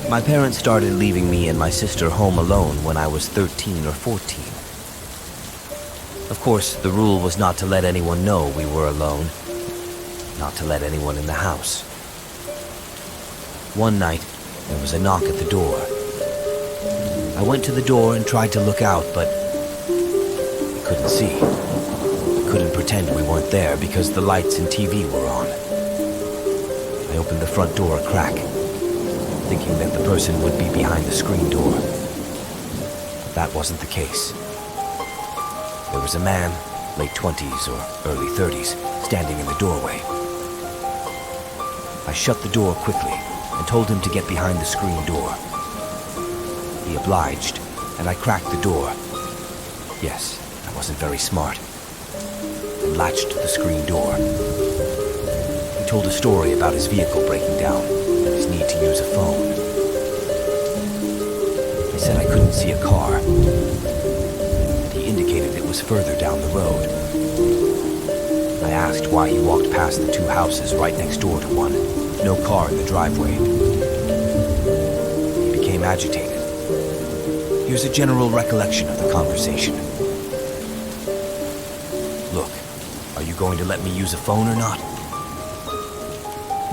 My parents started leaving me and my sister home alone when I was 13 or 14. Of course, the rule was not to let anyone know we were alone, not to let anyone in the house. One night, there was a knock at the door. I went to the door and tried to look out, but I couldn't see. I couldn't pretend we weren't there because the lights and TV were on. I opened the front door a crack, thinking that the person would be behind the screen door. But that wasn't the case. There was a man, late 20s or early 30s, standing in the doorway. I shut the door quickly and told him to get behind the screen door. He obliged, and I cracked the door. Yes, I wasn't very smart. And latched the screen door. He told a story about his vehicle breaking down and his need to use a phone. I said I couldn't see a car, and he indicated it was further down the road. I asked why he walked past the two houses right next door to one, with no car in the driveway. He became agitated. Here's a general recollection of the conversation. Look, are you going to let me use a phone or not?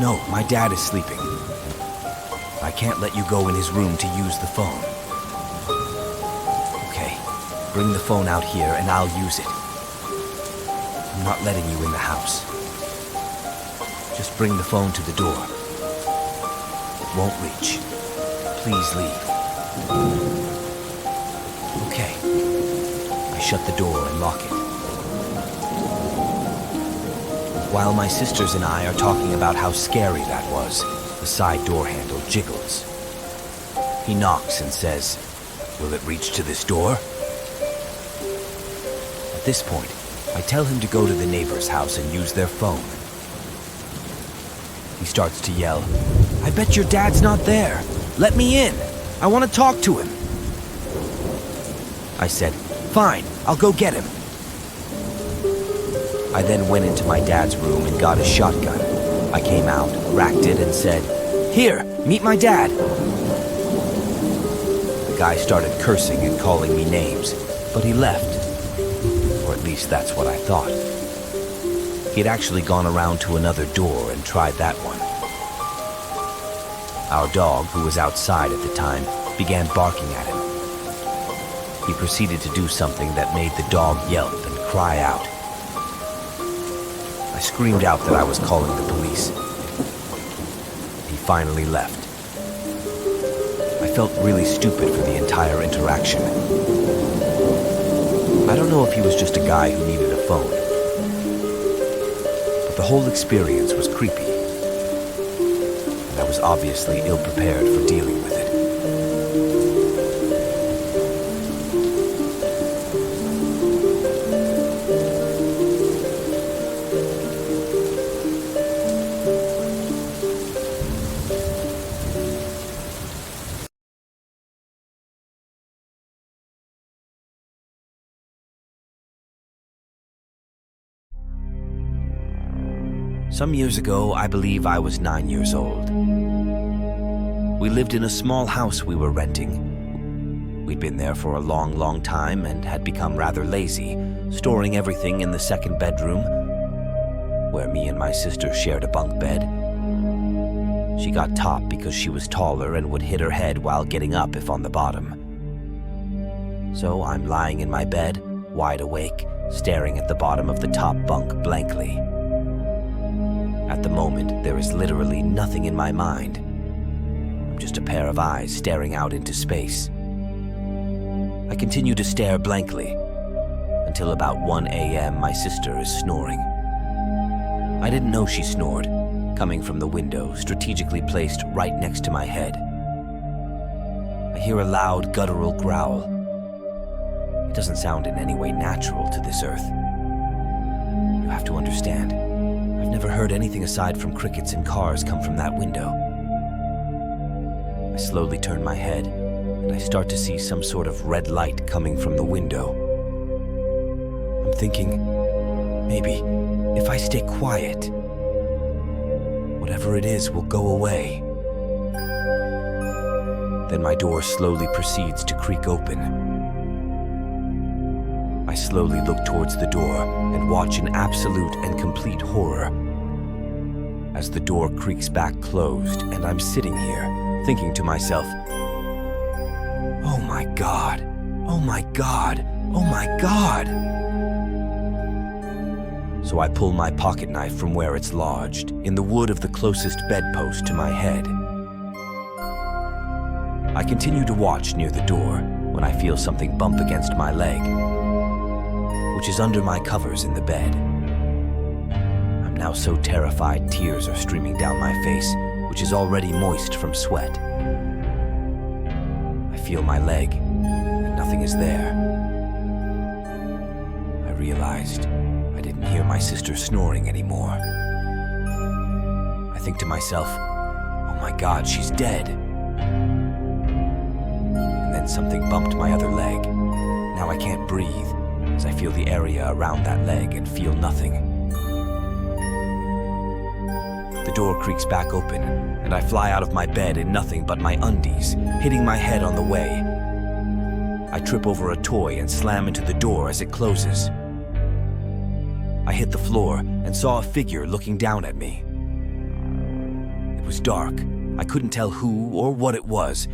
No, my dad is sleeping. I can't let you go in his room to use the phone. Okay, bring the phone out here and I'll use it. I'm not letting you in the house. Just bring the phone to the door. It won't reach. Please leave. Okay. I shut the door and lock it. While my sisters and I are talking about how scary that was, the side door handle jiggles. He knocks and says, "Will it reach to this door?" At this point, I tell him to go to the neighbor's house and use their phone. He starts to yell, "I bet your dad's not there. Let me in. I want to talk to him." I said, "Fine, I'll go get him." I then went into my dad's room and got a shotgun. I came out, racked it, and said, "Here, meet my dad." The guy started cursing and calling me names, but he left. Or at least that's what I thought. He had actually gone around to another door and tried that one. Our dog, who was outside at the time, began barking at him. He proceeded to do something that made the dog yelp and cry out. I screamed out that I was calling the police. He finally left. I felt really stupid for the entire interaction. I don't know if he was just a guy who needed a phone, but the whole experience was creepy, and I was obviously ill-prepared for dealing with it. Some years ago, I believe I was 9 years old. We lived in a small house we were renting. We'd been there for a long, long time and had become rather lazy, storing everything in the second bedroom, where me and my sister shared a bunk bed. She got top because she was taller and would hit her head while getting up if on the bottom. So I'm lying in my bed, wide awake, staring at the bottom of the top bunk blankly. At the moment, there is literally nothing in my mind. I'm just a pair of eyes staring out into space. I continue to stare blankly until about 1 a.m. my sister is snoring. I didn't know she snored, coming from the window strategically placed right next to my head. I hear a loud, guttural growl. It doesn't sound in any way natural to this earth. You have to understand, I've never heard anything aside from crickets and cars come from that window. I slowly turn my head, and I start to see some sort of red light coming from the window. I'm thinking, maybe if I stay quiet, whatever it is will go away. Then my door slowly proceeds to creak open. I slowly look towards the door and watch in absolute and complete horror as the door creaks back closed, and I'm sitting here thinking to myself, "Oh my God, oh my God, oh my God." So I pull my pocket knife from where it's lodged, in the wood of the closest bedpost to my head. I continue to watch near the door when I feel something bump against my leg, which is under my covers in the bed. I'm now so terrified tears are streaming down my face, which is already moist from sweat. I feel my leg, and nothing is there. I realized I didn't hear my sister snoring anymore. I think to myself, "Oh my God, she's dead." And then something bumped my other leg. Now I can't breathe as I feel the area around that leg and feel nothing. The door creaks back open, and I fly out of my bed in nothing but my undies, hitting my head on the way. I trip over a toy and slam into the door as it closes. I hit the floor and saw a figure looking down at me. It was dark. I couldn't tell who or what it was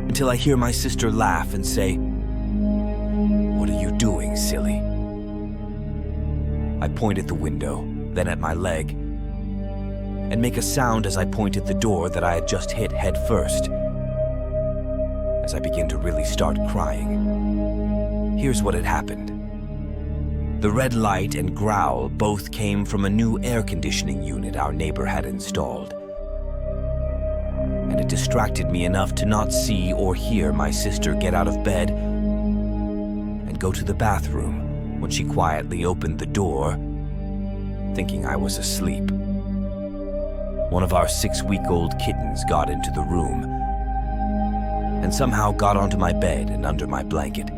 until I hear my sister laugh and say, "What are you doing, silly?" I point at the window, then at my leg, and make a sound as I point at the door that I had just hit head first, as I begin to really start crying. Here's what had happened. The red light and growl both came from a new air conditioning unit our neighbor had installed, and it distracted me enough to not see or hear my sister get out of bed and go to the bathroom when she quietly opened the door, thinking I was asleep. One of our 6-week-old kittens got into the room and somehow got onto my bed and under my blanket,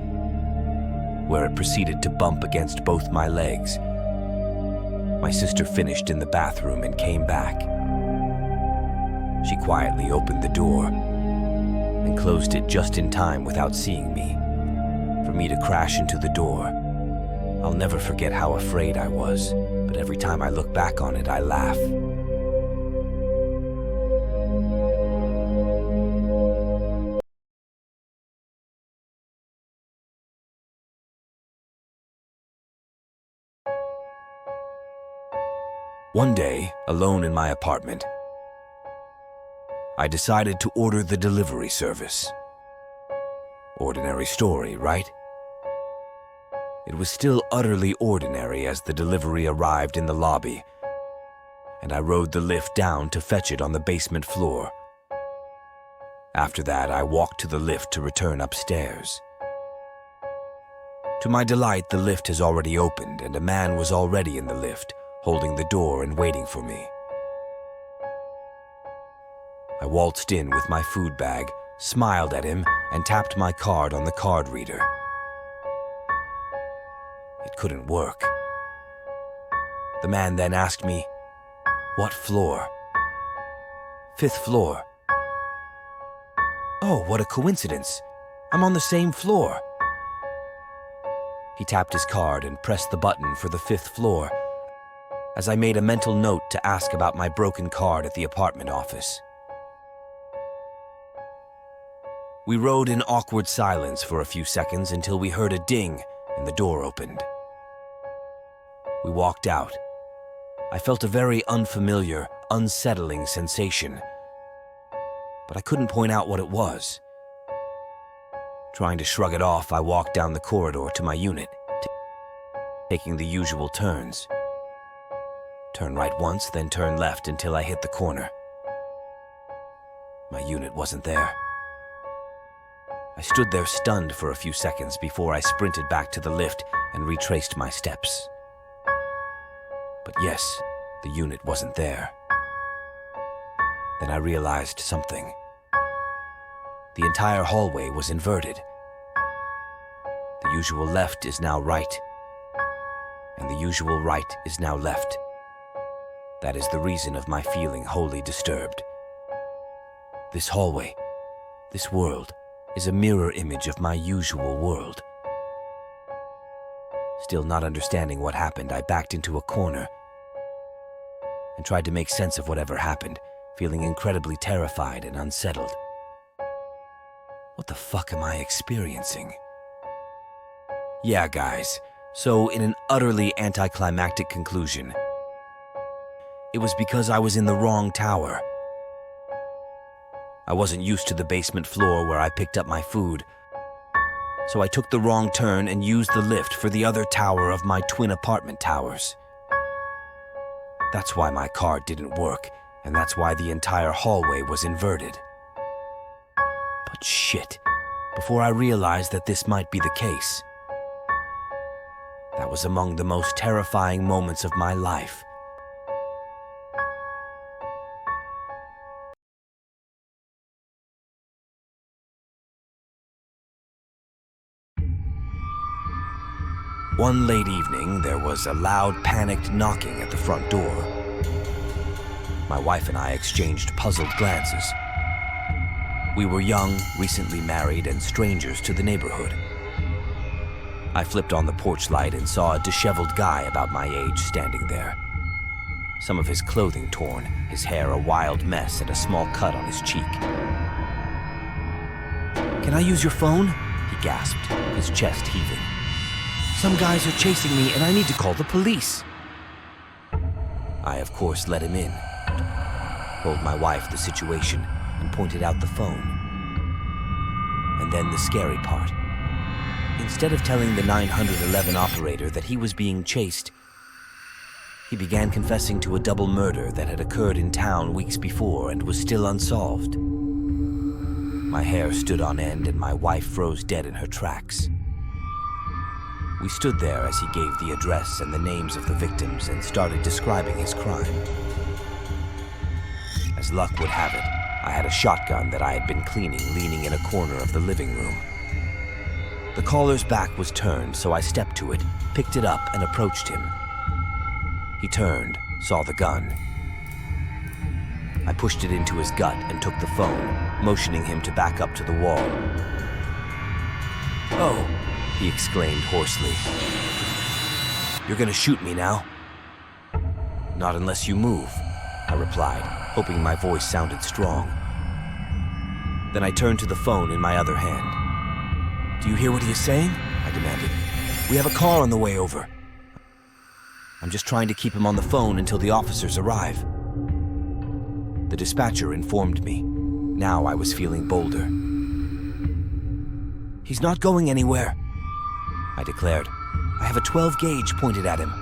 where it proceeded to bump against both my legs. My sister finished in the bathroom and came back. She quietly opened the door and closed it just in time without seeing me, for me to crash into the door. I'll never forget how afraid I was, but every time I look back on it, I laugh. One day, alone in my apartment, I decided to order the delivery service. Ordinary story, right? It was still utterly ordinary as the delivery arrived in the lobby, and I rode the lift down to fetch it on the basement floor. After that, I walked to the lift to return upstairs. To my delight, the lift has already opened, and a man was already in the lift, holding the door and waiting for me. I waltzed in with my food bag, smiled at him, and tapped my card on the card reader. It couldn't work. The man then asked me, "What floor?" "5th floor." "Oh, what a coincidence. I'm on the same floor." He tapped his card and pressed the button for the 5th floor, as I made a mental note to ask about my broken card at the apartment office. We rode in awkward silence for a few seconds until we heard a ding and the door opened. We walked out. I felt a very unfamiliar, unsettling sensation, but I couldn't point out what it was. Trying to shrug it off, I walked down the corridor to my unit, taking the usual turns. Turn right once, then turn left until I hit the corner. My unit wasn't there. I stood there stunned for a few seconds before I sprinted back to the lift and retraced my steps. But yes, the unit wasn't there. Then I realized something. The entire hallway was inverted. The usual left is now right, and the usual right is now left. That is the reason of my feeling wholly disturbed. This hallway This world is a mirror image of my usual world. Still not understanding what happened, I backed into a corner and tried to make sense of whatever happened, feeling incredibly terrified and unsettled. What the fuck am I experiencing? Yeah, guys, so in an utterly anticlimactic conclusion, it was because I was in the wrong tower. I wasn't used to the basement floor where I picked up my food, so I took the wrong turn and used the lift for the other tower of my twin apartment towers. That's why my card didn't work, and that's why the entire hallway was inverted. But shit, before I realized that this might be the case, that was among the most terrifying moments of my life. One late evening, there was a loud, panicked knocking at the front door. My wife and I exchanged puzzled glances. We were young, recently married, and strangers to the neighborhood. I flipped on the porch light and saw a disheveled guy about my age standing there. Some of his clothing torn, his hair a wild mess, and a small cut on his cheek. "Can I use your phone?" he gasped, his chest heaving. "Some guys are chasing me and I need to call the police." I, of course, let him in, told my wife the situation, and pointed out the phone. And then the scary part. Instead of telling the 911 operator that he was being chased, he began confessing to a double murder that had occurred in town weeks before and was still unsolved. My hair stood on end and my wife froze dead in her tracks. We stood there as he gave the address and the names of the victims and started describing his crime. As luck would have it, I had a shotgun that I had been cleaning leaning in a corner of the living room. The caller's back was turned, so I stepped to it, picked it up, and approached him. He turned, saw the gun. I pushed it into his gut and took the phone, motioning him to back up to the wall. "Oh," he exclaimed hoarsely. "You're gonna shoot me now?" "Not unless you move," I replied, hoping my voice sounded strong. Then I turned to the phone in my other hand. "Do you hear what he is saying?" I demanded. "We have a car on the way over." "I'm just trying to keep him on the phone until the officers arrive." The dispatcher informed me. Now I was feeling bolder. "He's not going anywhere," I declared. "I have a 12 gauge pointed at him."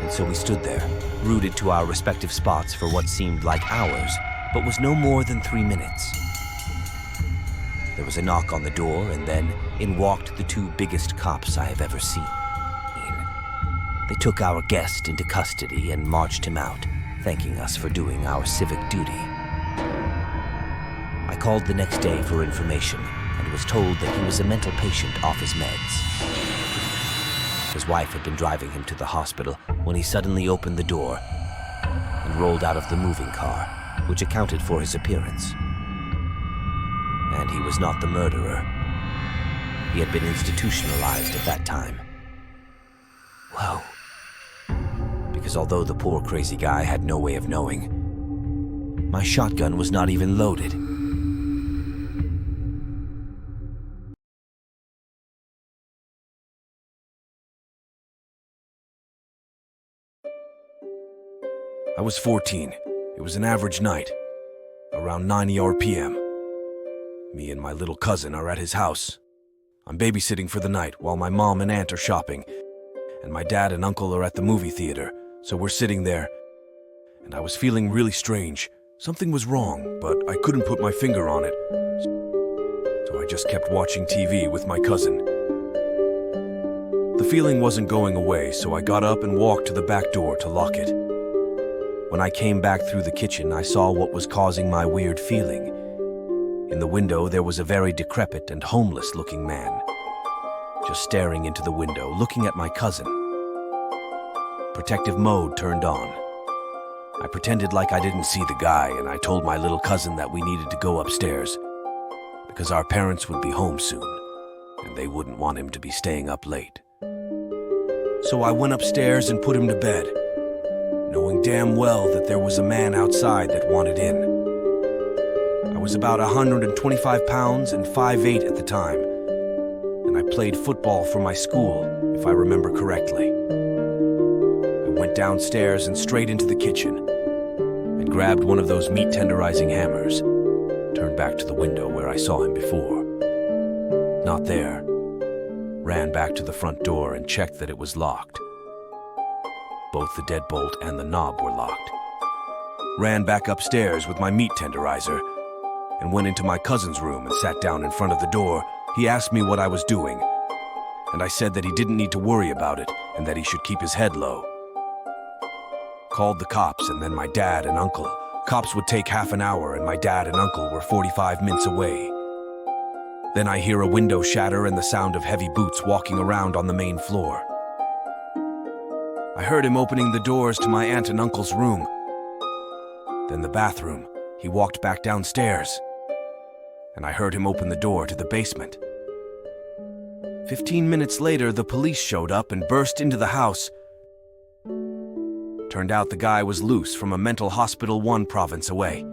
And so we stood there, rooted to our respective spots for what seemed like hours, but was no more than 3 minutes. There was a knock on the door, and then in walked the two biggest cops I have ever seen. They took our guest into custody and marched him out, thanking us for doing our civic duty. I called the next day for information and was told that he was a mental patient off his meds. His wife had been driving him to the hospital when he suddenly opened the door and rolled out of the moving car, which accounted for his appearance. And he was not the murderer. He had been institutionalized at that time. Whoa. Because although the poor crazy guy had no way of knowing, my shotgun was not even loaded. I was 14. It was an average night, around 9 p.m. Me and my little cousin are at his house. I'm babysitting for the night while my mom and aunt are shopping, and my dad and uncle are at the movie theater, so we're sitting there. And I was feeling really strange. Something was wrong, but I couldn't put my finger on it. So I just kept watching TV with my cousin. The feeling wasn't going away, so I got up and walked to the back door to lock it. When I came back through the kitchen, I saw what was causing my weird feeling. In the window, there was a very decrepit and homeless-looking man, just staring into the window, looking at my cousin. Protective mode turned on. I pretended like I didn't see the guy, and I told my little cousin that we needed to go upstairs because our parents would be home soon, and they wouldn't want him to be staying up late. So I went upstairs and put him to bed, knowing damn well that there was a man outside that wanted in. I was about 125 pounds and 5'8" at the time, and I played football for my school, if I remember correctly. I went downstairs and straight into the kitchen and grabbed one of those meat tenderizing hammers, turned back to the window where I saw him before. Not there. Ran back to the front door and checked that it was locked. Both the deadbolt and the knob were locked. Ran back upstairs with my meat tenderizer and went into my cousin's room and sat down in front of the door. He asked me what I was doing, and I said that he didn't need to worry about it and that he should keep his head low. Called the cops and then my dad and uncle. Cops would take half an hour and my dad and uncle were 45 minutes away. Then I hear a window shatter and the sound of heavy boots walking around on the main floor. I heard him opening the doors to my aunt and uncle's room. Then the bathroom. He walked back downstairs. And I heard him open the door to the basement. 15 minutes later, the police showed up and burst into the house. Turned out the guy was loose from a mental hospital 1 province away.